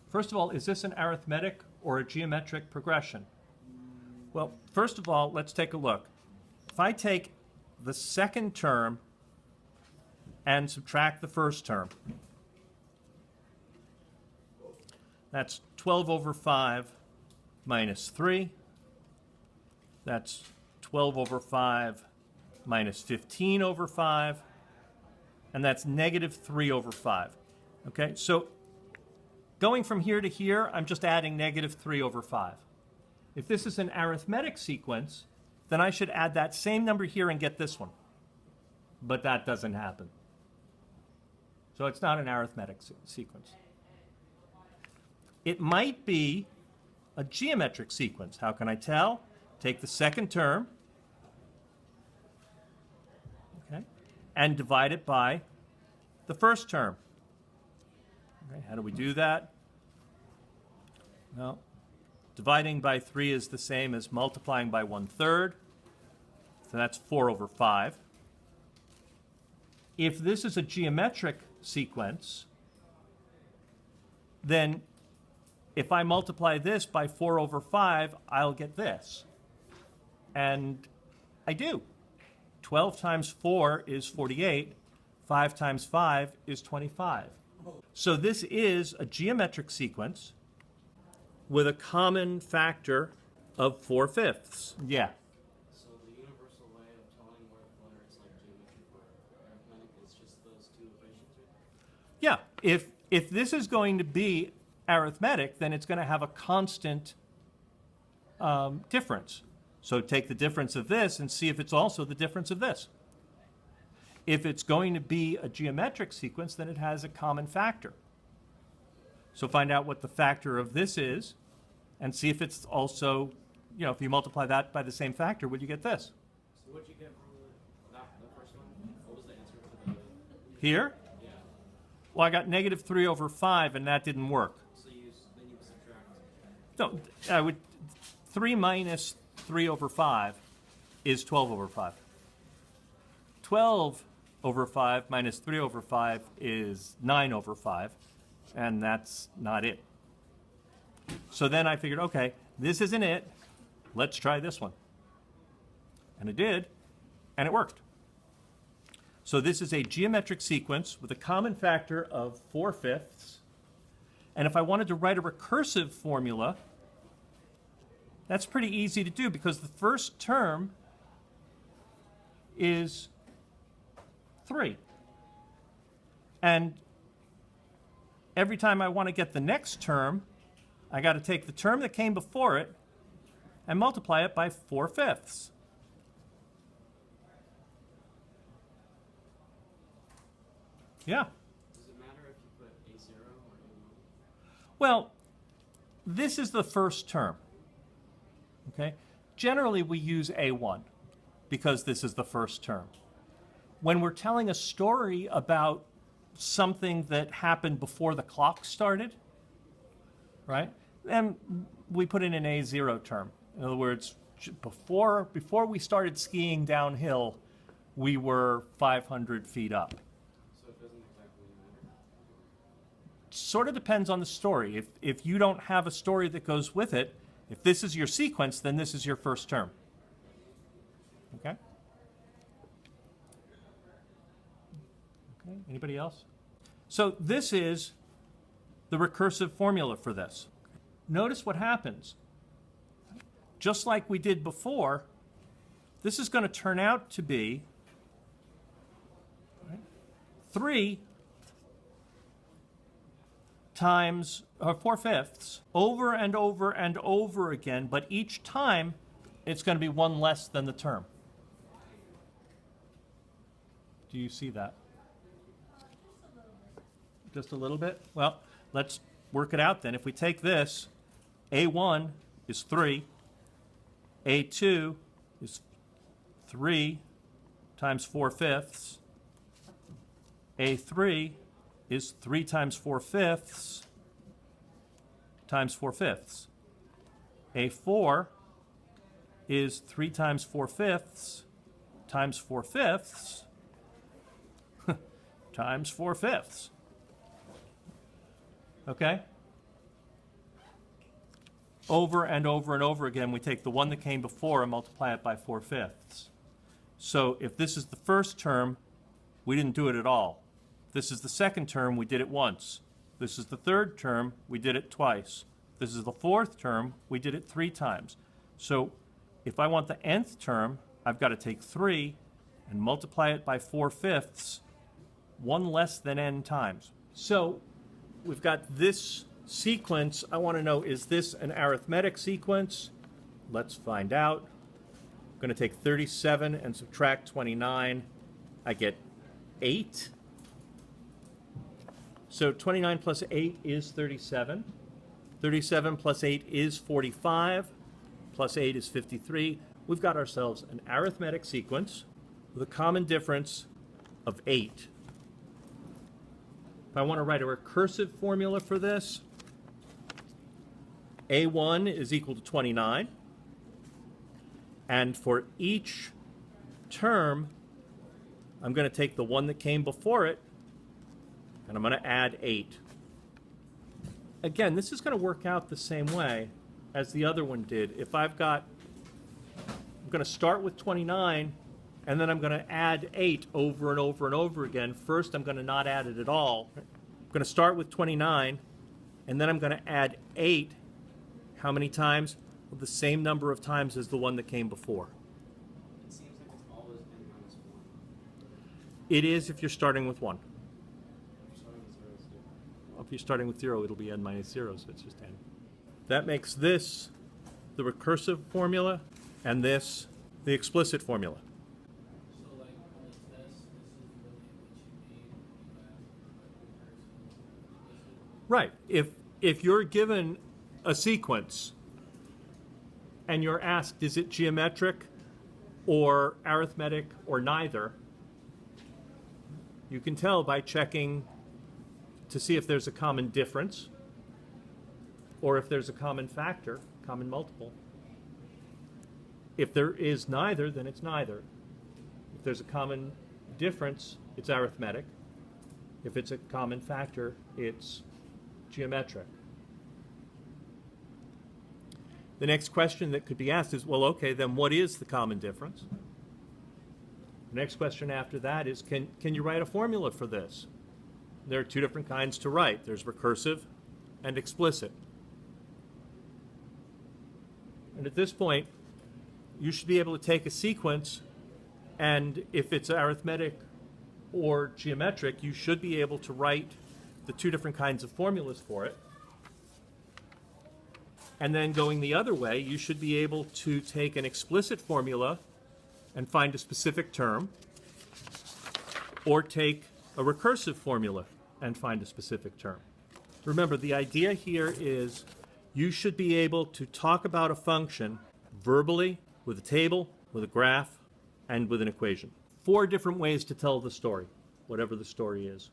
First of all, is this an arithmetic or a geometric progression? Well, first of all, let's take a look. If I take the second term and subtract the first term, that's 12 over 5 minus 3. That's 12 over 5 minus 15 over 5. And that's negative 3 over 5. Okay, so going from here to here, I'm just adding negative 3 over 5. If this is an arithmetic sequence, then I should add that same number here and get this one. But that doesn't happen. So it's not an arithmetic sequence. It might be a geometric sequence. How can I tell? Take the second term, okay, and divide it by the first term. Okay, how do we do that? Well, dividing by 3 is the same as multiplying by 1/3. So that's 4 over 5. If this is a geometric sequence, then if I multiply this by 4 over 5, I'll get this. And I do. 12 times 4 is 48. 5 times 5 is 25. So this is a geometric sequence with a common factor of 4/5. Yeah. So the universal way of telling whether it's like geometric or arithmetic is just those two equations? Yeah. If this is going to be arithmetic, then it's going to have a constant difference. So take the difference of this and see if it's also the difference of this. If it's going to be a geometric sequence, then it has a common factor. So find out what the factor of this is and see if it's also, you know, if you multiply that by the same factor, would you get this? So what did you get from the first one? What was the answer for the... Here? Yeah. Well, I got negative 3 over 5, and that didn't work. So then you subtract. No, I would, 3 minus 3 over 5 is 12 over 5. 12 over 5 minus 3 over 5 is 9 over 5, and that's not it. So then I figured, okay, this isn't it. Let's try this one. And it did, and it worked. So this is a geometric sequence with a common factor of 4/5. And if I wanted to write a recursive formula, that's pretty easy to do because the first term is 3. And every time I want to get the next term, I got to take the term that came before it and multiply it by 4/5. Yeah. Does it matter if you put A0 or A1? Well, this is the first term. Okay? Generally, we use A1 because this is the first term. When we're telling a story about something that happened before the clock started, right? And we put in an A0 term. In other words, before we started skiing downhill, we were 500 feet up. So it doesn't exactly matter? Sort of depends on the story. If you don't have a story that goes with it, if this is your sequence, then this is your first term. Okay? Okay, anybody else? So this is the recursive formula for this. Notice what happens. Just like we did before, this is going to turn out to be 3 times 4/5 over and over and over again, but each time it's going to be 1 less than the term. Do you see that? Just a little bit? Well, let's work it out then. If we take this, A1 is 3, A2 is 3 times 4/5, A3 is 3 times 4/5 times 4/5. A4 is 3 times 4/5 times 4/5 times 4/5. Okay? over and over and over again, we take the one that came before and multiply it by 4/5. So if this is the first term, we didn't do it at all. If this is the second term, we did it once. This is the third term, we did it twice. This is the fourth term, we did it 3 times. So if I want the nth term, I've got to take 3 and multiply it by 4/5, 1 less than n times. So we've got this sequence. I want to know, is this an arithmetic sequence? Let's find out. I'm going to take 37 and subtract 29. I get 8. So 29 plus 8 is 37. 37 plus 8 is 45. Plus 8 is 53. We've got ourselves an arithmetic sequence with a common difference of 8. If I want to write a recursive formula for this, A1 is equal to 29. And for each term, I'm going to take the one that came before it, and I'm going to add 8. Again, this is going to work out the same way as the other one did. If I'm going to start with 29, and then I'm going to add 8 over and over and over again. First, I'm going to not add it at all. I'm going to start with 29, and then I'm going to add 8. How many times? Well, the same number of times as the one that came before. It seems like it's always n minus 1. It is if you're starting with 1. If you're starting with 0, it's different. If you're starting with 0, it'll be n minus 0, so it's just n. That makes this the recursive formula, and this the explicit formula. So like with this is really what you need when you ask for recursive. Right. If you're given a sequence and you're asked, is it geometric or arithmetic or neither, you can tell by checking to see if there's a common difference or if there's a common factor, common multiple. If there is neither, then it's neither. If there's a common difference, it's arithmetic. If it's a common factor, it's geometric. The next question that could be asked is, well, okay, then what is the common difference? The next question after that is, can you write a formula for this? There are 2 different kinds to write. There's recursive and explicit. And at this point, you should be able to take a sequence, and if it's arithmetic or geometric, you should be able to write the 2 different kinds of formulas for it. And then going the other way, you should be able to take an explicit formula and find a specific term, or take a recursive formula and find a specific term. Remember, the idea here is you should be able to talk about a function verbally, with a table, with a graph, and with an equation. 4 different ways to tell the story, whatever the story is.